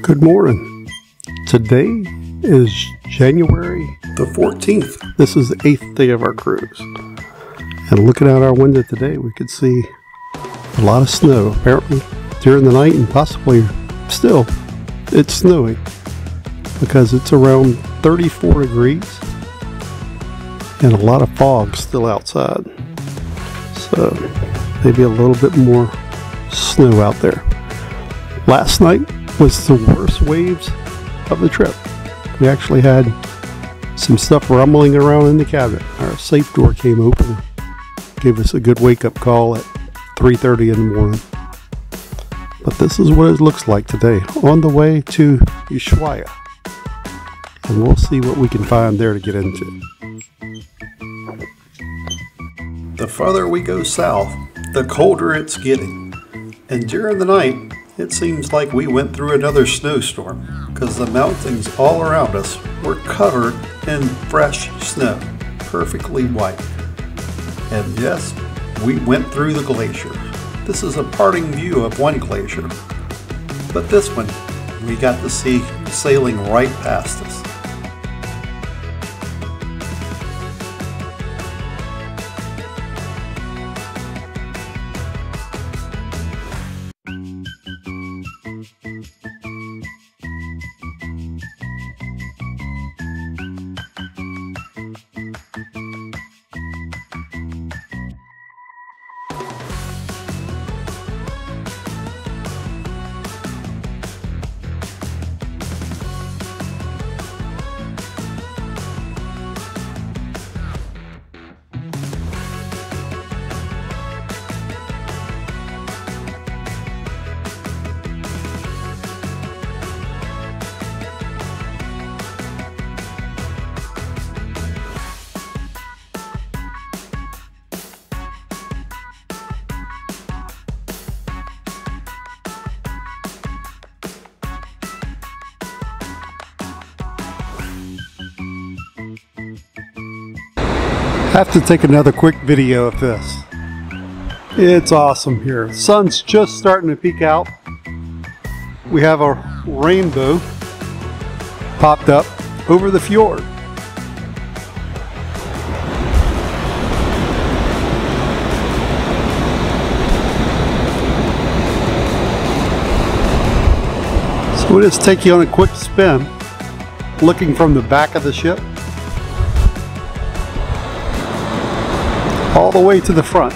Good morning. Today is January the 14th. This is the 8th day of our cruise. And looking out our window today, we could see a lot of snow. Apparently during the night and possibly still, it's snowing because it's around 34 degrees and a lot of fog still outside. So maybe a little bit more snow out there. Last night was the worst waves of the trip. We actually had some stuff rumbling around in the cabin. Our safe door came open, gave us a good wake-up call at 3:30 in the morning. But this is what it looks like today on the way to Ushuaia. And we'll see what we can find there to get into. The farther we go south, the colder it's getting. And during the night, it seems like we went through another snowstorm because the mountains all around us were covered in fresh snow, perfectly white. And yes, we went through the glacier. This is a parting view of one glacier, but this one we got to see sailing right past us. Have to take another quick video of this. It's awesome here. The sun's just starting to peek out. We have a rainbow popped up over the fjord. So we'll just take you on a quick spin, looking from the back of the ship all the way to the front.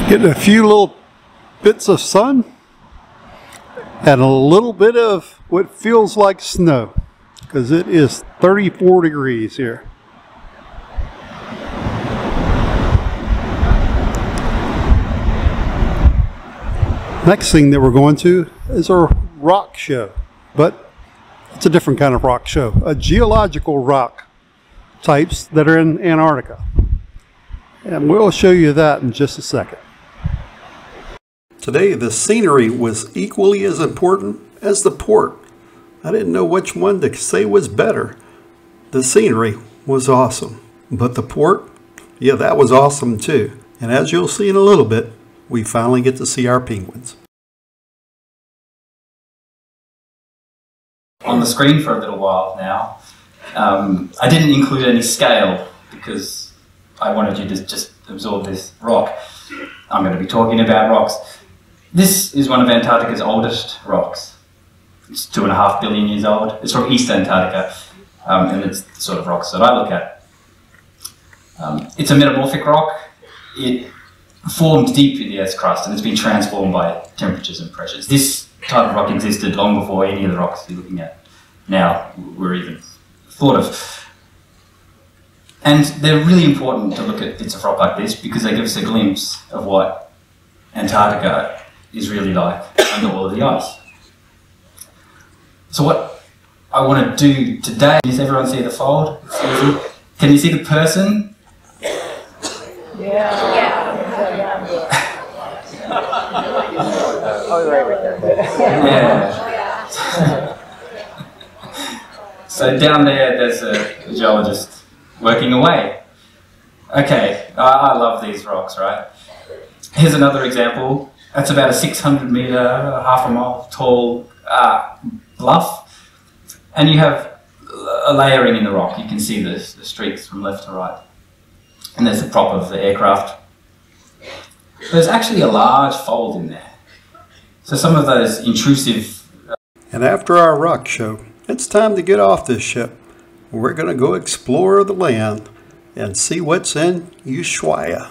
Getting a few little bits of sun and a little bit of what feels like snow because it is 34 degrees here. Next thing that we're going to is a rock show, but it's a different kind of rock show, a geological rock types that are in Antarctica. And we'll show you that in just a second. Today, the scenery was equally as important as the port. I didn't know which one to say was better. The scenery was awesome, but the port, yeah, that was awesome too. And as you'll see in a little bit, we finally get to see our penguins. On the screen for a little while now. I didn't include any scale because I wanted you to just absorb this rock. I'm going to be talking about rocks. This is one of Antarctica's oldest rocks. It's 2.5 billion years old. It's from East Antarctica, and it's the sort of rocks that I look at. It's a metamorphic rock. It formed deep in the Earth's crust and it's been transformed by temperatures and pressures. This type of rock existed long before any of the rocks you're looking at. now were even thought of. And they're really important to look at bits of rock like this because they give us a glimpse of what Antarctica is really like under all of the ice. So what I want to do today, does everyone see the fold? Can you see the person? Yeah. So down there's a geologist working away. Okay, I love these rocks, right? Here's another example. That's about a 600 metre, half a mile tall bluff. And you have a layering in the rock. You can see the streaks from left to right. And there's the prop of the aircraft. There's actually a large fold in there. So some of those intrusive... And after our rock show, it's time to get off this ship. We're going to go explore the land and see what's in Ushuaia.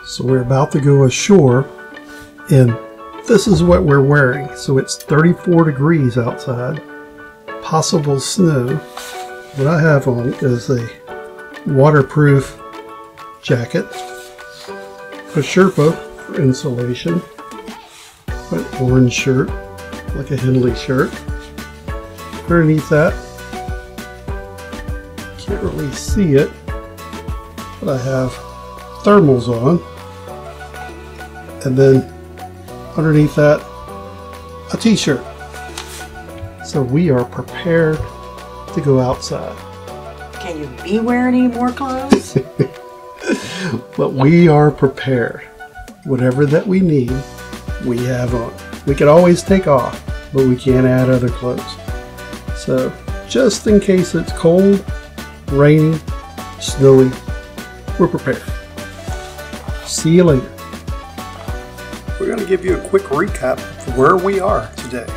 So we're about to go ashore, and this is what we're wearing. So it's 34 degrees outside, possible snow. What I have on is a waterproof jacket, a Sherpa for insulation, an orange shirt, like a Henley shirt. Underneath that, can't really see it, but I have thermals on, and then underneath that, a t-shirt. So we are prepared to go outside. Can you be wearing any more clothes? But we are prepared. Whatever that we need, we have on. We can always take off, but we can't add other clothes. So just in case it's cold, rainy, snowy, we're prepared. See you later. We're going to give you a quick recap of where we are today.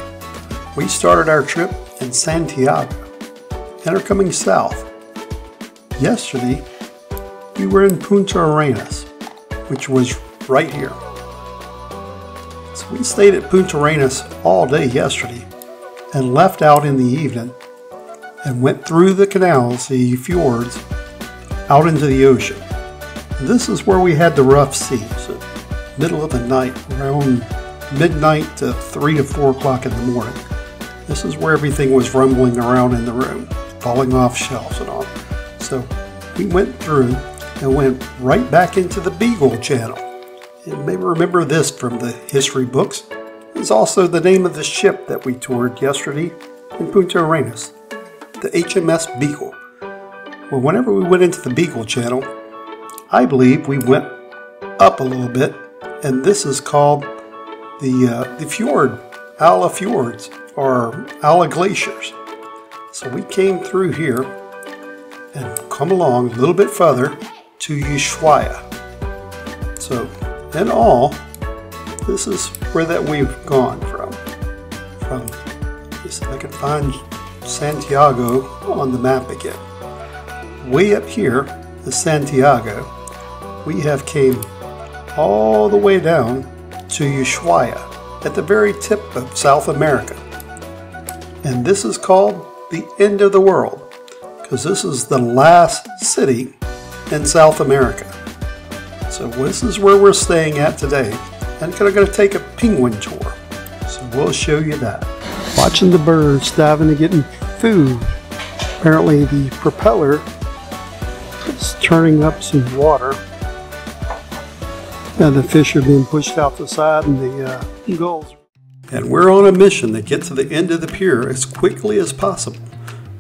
We started our trip in Santiago and are coming south. Yesterday, we were in Punta Arenas, which was right here. So we stayed at Punta Arenas all day yesterday and left out in the evening and went through the canals, the fjords, out into the ocean. And this is where we had the rough seas, middle of the night, around midnight to 3 to 4 o'clock in the morning. This is where everything was rumbling around in the room, falling off shelves and all. So we went through and went right back into the Beagle Channel. You may remember this from the history books. It's also the name of the ship that we toured yesterday in Punta Arenas, the HMS Beagle. Well, whenever we went into the Beagle Channel, I believe we went up a little bit, and this is called the fjord, Ala Fjords, or Ala Glaciers. So we came through here and come along a little bit further to Ushuaia. So in all, this is where that we've gone from. If I can find Santiago on the map again. Way up here is Santiago. We have came all the way down to Ushuaia at the very tip of South America. And this is called the end of the world because this is the last city in South America. So this is where we're staying at today, and we're going to take a penguin tour. So we'll show you that. Watching the birds diving and getting food. Apparently the propeller is turning up some water, and the fish are being pushed out the side, and the gulls. And we're on a mission to get to the end of the pier as quickly as possible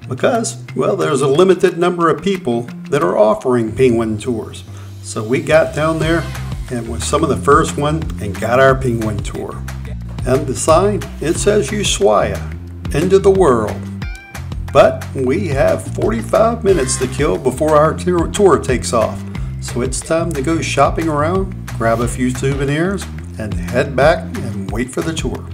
because, well, there's a limited number of people that are offering penguin tours. So we got down there and was some of the first one and got our penguin tour. And the sign, it says Ushuaia, end of the world. But we have 45 minutes to kill before our tour takes off. So it's time to go shopping around, grab a few souvenirs, and head back and wait for the tour.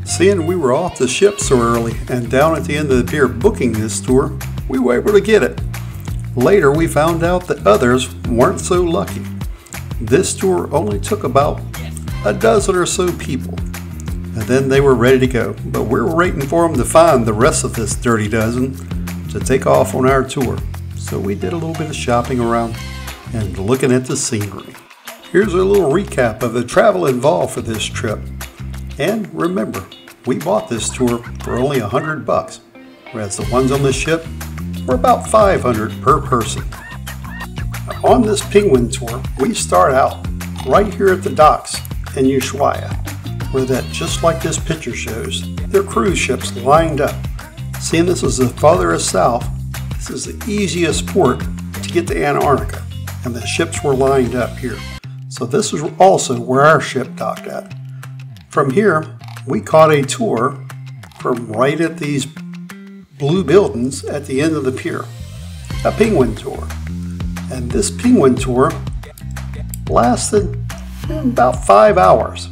Seeing we were off the ship so early and down at the end of the pier booking this tour, we were able to get it. Later we found out that others weren't so lucky. This tour only took about a dozen or so people. and then they were ready to go. But we were waiting for them to find the rest of this dirty dozen to take off on our tour. So we did a little bit of shopping around and looking at the scenery. Here's a little recap of the travel involved for this trip. And remember, we bought this tour for only $100, whereas the ones on the ship were about $500 per person. On this penguin tour, we start out right here at the docks in Ushuaia, where that, just like this picture shows, their cruise ships lined up. Seeing this is the farthest south, this is the easiest port to get to Antarctica, and the ships were lined up here. So this is also where our ship docked at. From here, we caught a tour from right at these blue buildings at the end of the pier, a penguin tour. And this penguin tour lasted about 5 hours.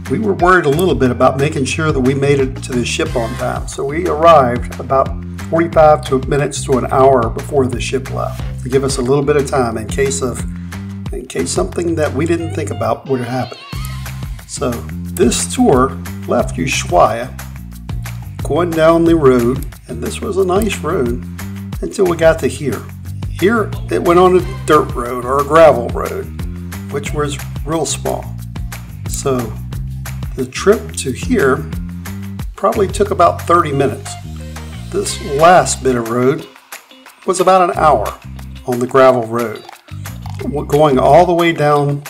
We were worried a little bit about making sure that we made it to the ship on time, so we arrived about 45 minutes to an hour before the ship left to give us a little bit of time in case something that we didn't think about would happen. So this tour left Ushuaia going down the road, and this was a nice road until we got to here. Here it went on a dirt road or a gravel road, which was real small. So the trip to here probably took about 30 minutes. This last bit of road was about an hour on the gravel road, going all the way down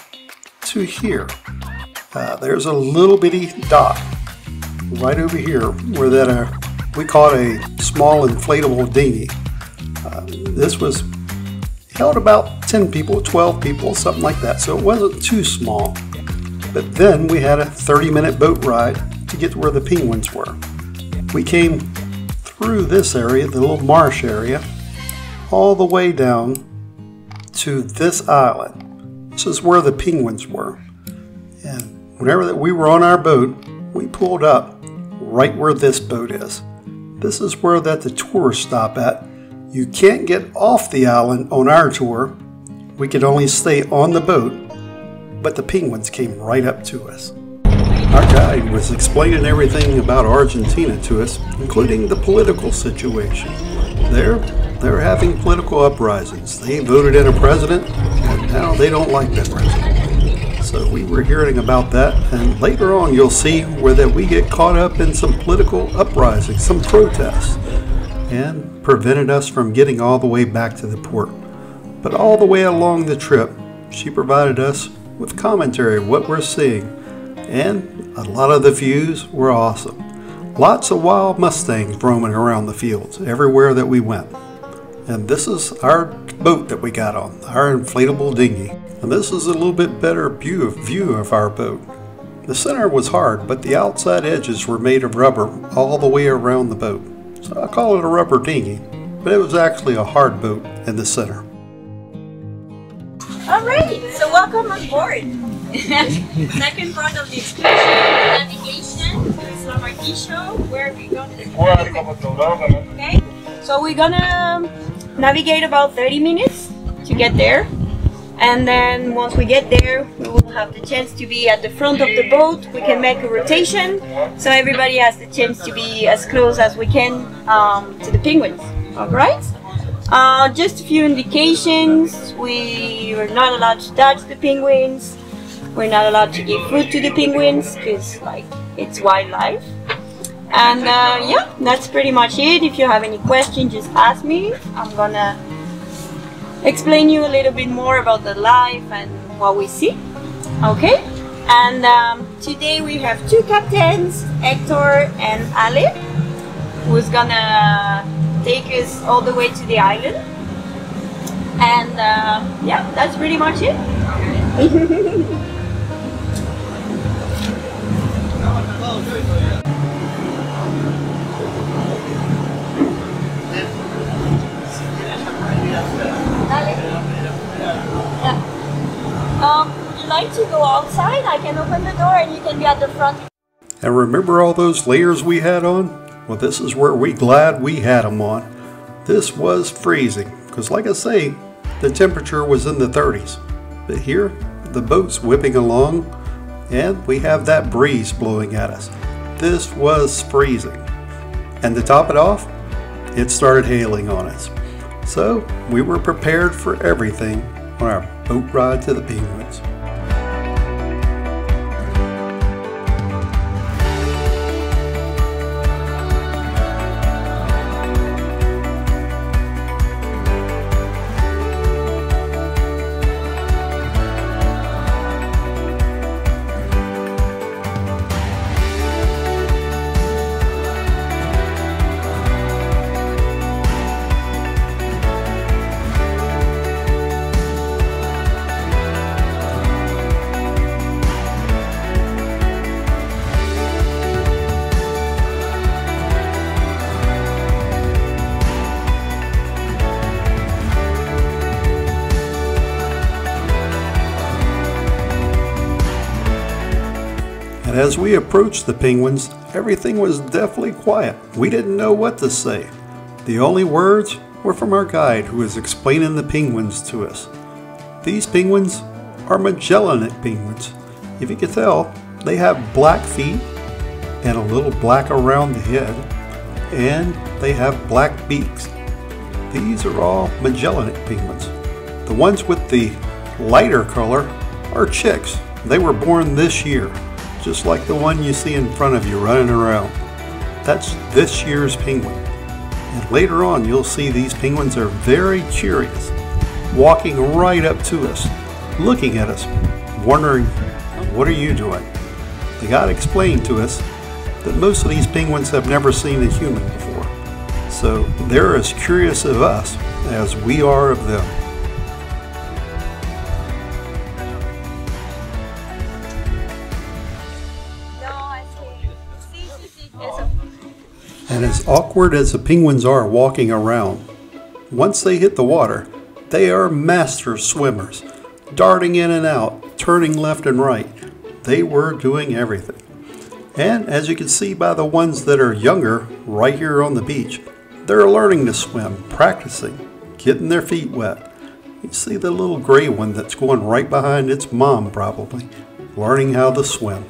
to here. There's a little bitty dock right over here where that we call it a small inflatable dinghy. This was held about 10 people, 12 people, something like that, so it wasn't too small. But then we had a 30-minute boat ride to get to where the penguins were. We came through this area, the little marsh area, all the way down to this island. This is where the penguins were. And whenever we were on our boat, we pulled up right where this boat is. This is where that the tourists stop at. You can't get off the island on our tour. We could only stay on the boat, but the penguins came right up to us. Our guide was explaining everything about Argentina to us, including the political situation. They're having political uprisings. They voted in a president, and now they don't like that president. So we were hearing about that, and later on you'll see where that we get caught up in some political uprisings, some protests, and prevented us from getting all the way back to the port. But all the way along the trip, she provided us with commentary of what we're seeing, and a lot of the views were awesome. Lots of wild Mustangs roaming around the fields everywhere that we went. And this is our boat that we got on, our inflatable dinghy. And this is a little bit better view of our boat. The center was hard, but the outside edges were made of rubber all the way around the boat. So I call it a rubber dinghy, but it was actually a hard boat in the center. Alright, so welcome on board. Second part of the excursion, navigation to Embarkation, where we're going to okay? So we're gonna navigate about 30 minutes to get there. And then once we get there, we will have the chance to be at the front of the boat. We can make a rotation, so everybody has the chance to be as close as we can to the penguins. Alright? Just a few indications. We are not allowed to touch the penguins. We're not allowed to give food to the penguins because it's wildlife. And yeah, that's pretty much it. If you have any questions, just ask me. I'm gonna explain you a little bit more about the life and what we see. Okay? And today we have two captains, Hector and Ale, who's gonna take us all the way to the island. And yeah, that's pretty much it. Would you like to go outside? I can open the door and you can be at the front. And remember all those layers we had on? Well, this is where we glad we had them on. This was freezing, because like I say, the temperature was in the 30s. But here, the boat's whipping along, and we have that breeze blowing at us. This was freezing. And to top it off, it started hailing on us. So we were prepared for everything on our boat ride to the Penguins. And as we approached the Penguins, everything was deathly quiet. We didn't know what to say. The only words were from our guide, who was explaining the penguins to us. These penguins are Magellanic penguins. If you could tell, they have black feet and a little black around the head, and they have black beaks. These are all Magellanic penguins. The ones with the lighter color are chicks. They were born this year, just like the one you see in front of you running around. That's this year's penguin. And later on you'll see these penguins are very curious, walking right up to us, looking at us, wondering, what are you doing? The guide explained to us that most of these penguins have never seen a human before, so they're as curious of us as we are of them. And as awkward as the penguins are walking around, once they hit the water, they are master swimmers, darting in and out, turning left and right. They were doing everything. And as you can see by the ones that are younger right here on the beach, they're learning to swim, practicing, getting their feet wet. You see the little gray one that's going right behind its mom probably, learning how to swim.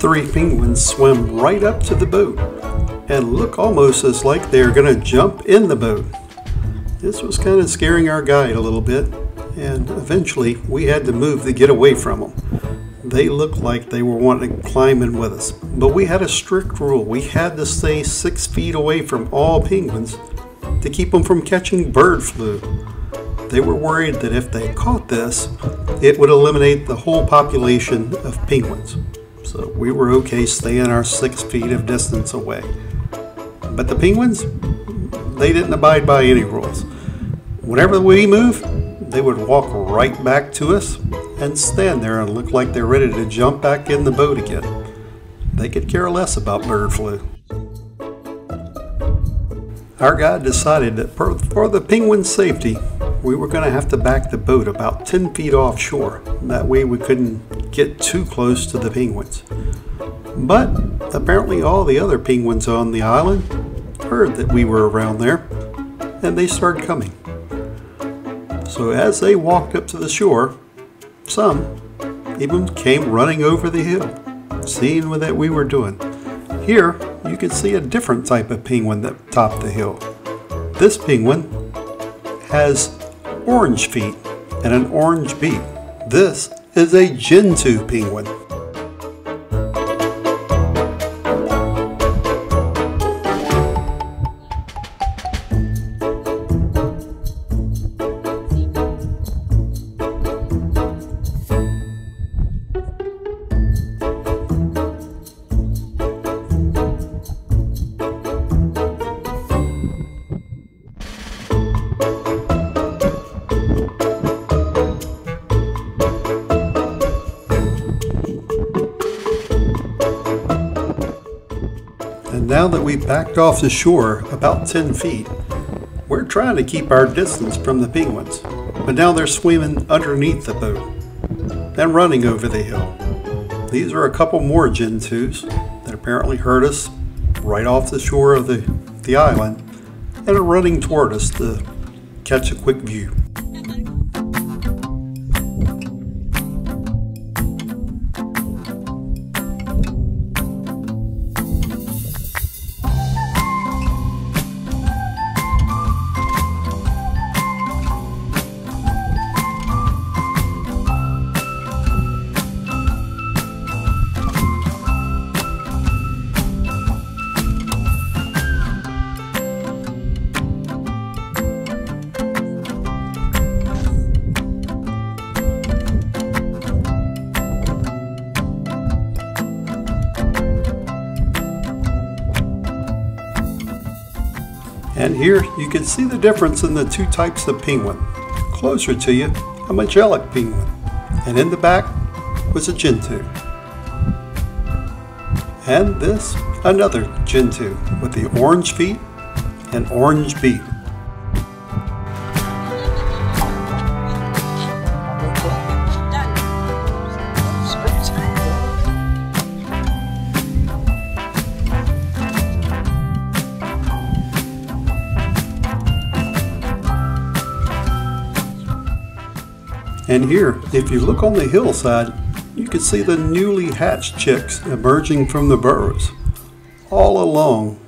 Three penguins swim right up to the boat and look almost as like they're going to jump in the boat. This was kind of scaring our guide a little bit, and eventually we had to move to get away from them. They looked like they were wanting to climb in with us, but we had a strict rule. We had to stay 6 feet away from all penguins to keep them from catching bird flu. They were worried that if they caught this, it would eliminate the whole population of penguins. So we were okay staying our 6 feet of distance away. But the penguins, they didn't abide by any rules. Whenever we moved, they would walk right back to us and stand there and look like they're ready to jump back in the boat again. They could care less about bird flu. Our guide decided that for the penguin's safety, we were going to have to back the boat about 10 feet offshore. That way we couldn't get too close to the penguins. But apparently all the other penguins on the island heard that we were around there, and they started coming. So as they walked up to the shore, some even came running over the hill, seeing what we were doing. Here you can see a different type of penguin that topped the hill. This penguin has orange feet and an orange beak. This is a gentoo penguin. And now that we've backed off the shore about 10 feet, we're trying to keep our distance from the penguins. But now they're swimming underneath the boat and running over the hill. These are a couple more gentoos that apparently heard us right off the shore of the island and are running toward us to catch a quick view. And here you can see the difference in the two types of penguin. Closer to you, a Magellan penguin, and in the back was a gentoo. And this, another gentoo with the orange feet and orange beak. And here, if you look on the hillside, you can see the newly hatched chicks emerging from the burrows. All along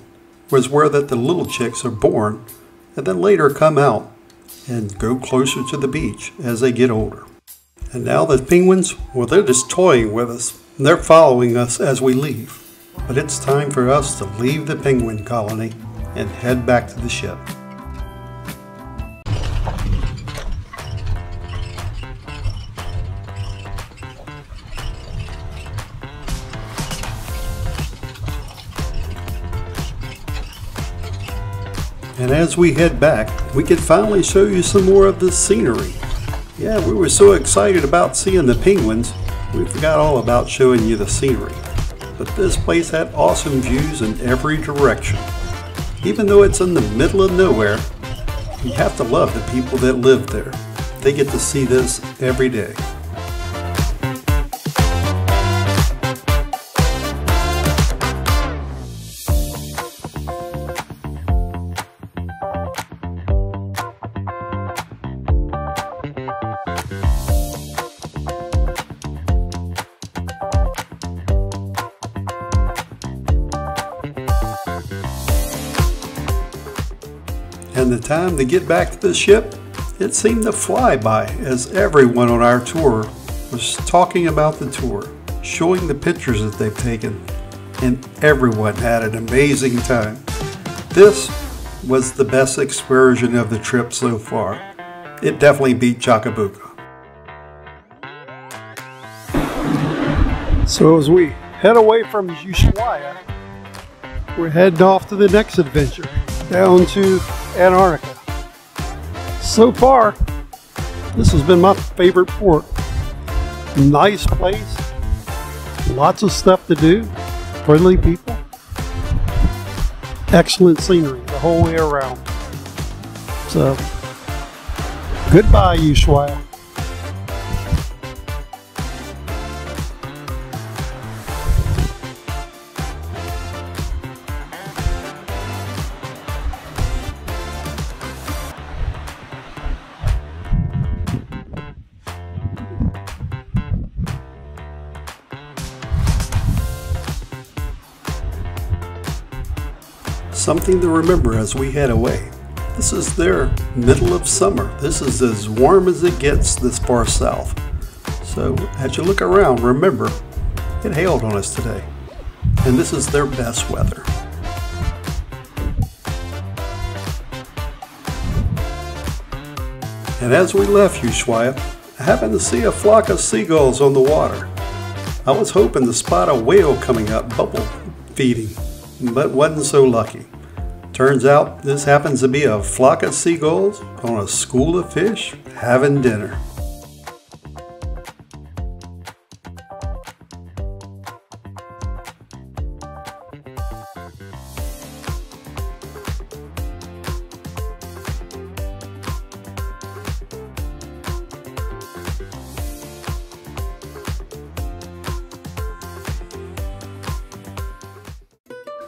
was where the little chicks are born and then later come out and go closer to the beach as they get older. And now the penguins, well, they're just toying with us. They're following us as we leave. But it's time for us to leave the penguin colony and head back to the ship. And as we head back, we can finally show you some more of the scenery. Yeah, we were so excited about seeing the penguins, we forgot all about showing you the scenery. But this place had awesome views in every direction. Even though it's in the middle of nowhere, you have to love the people that live there. They get to see this every day. And the time to get back to the ship, it seemed to fly by as everyone on our tour was talking about the tour, showing the pictures that they've taken, and everyone had an amazing time. This was the best excursion of the trip so far. It definitely beat Chacabuco. So as we head away from Ushuaia, we're heading off to the next adventure, down to Antarctica. So far, this has been my favorite port. Nice place. Lots of stuff to do. Friendly people. Excellent scenery the whole way around. So, goodbye, Ushuaia. Something to remember as we head away. This is their middle of summer. This is as warm as it gets this far south. So as you look around, remember, it hailed on us today. And this is their best weather. And as we left Ushuaia, I happened to see a flock of seagulls on the water. I was hoping to spot a whale coming up bubble feeding, but wasn't so lucky. Turns out this happens to be a flock of seagulls on a school of fish having dinner.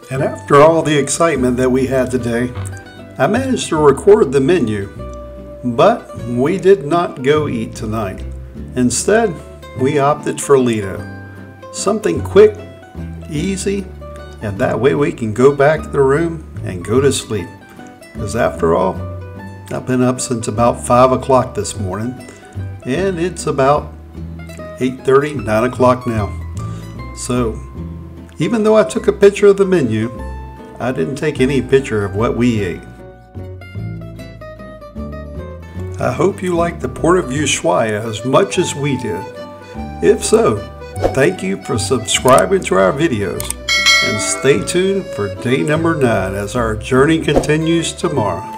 And after all the excitement that we had today, I managed to record the menu, but we did not go eat tonight. Instead, we opted for Lido. Something quick, easy, and that way we can go back to the room and go to sleep. Because after all, I've been up since about 5 o'clock this morning, and it's about 8:30, 9 o'clock now. So, even though I took a picture of the menu, I didn't take any picture of what we ate. I hope you liked the Port of Ushuaia as much as we did. If so, thank you for subscribing to our videos, and stay tuned for day number 9 as our journey continues tomorrow.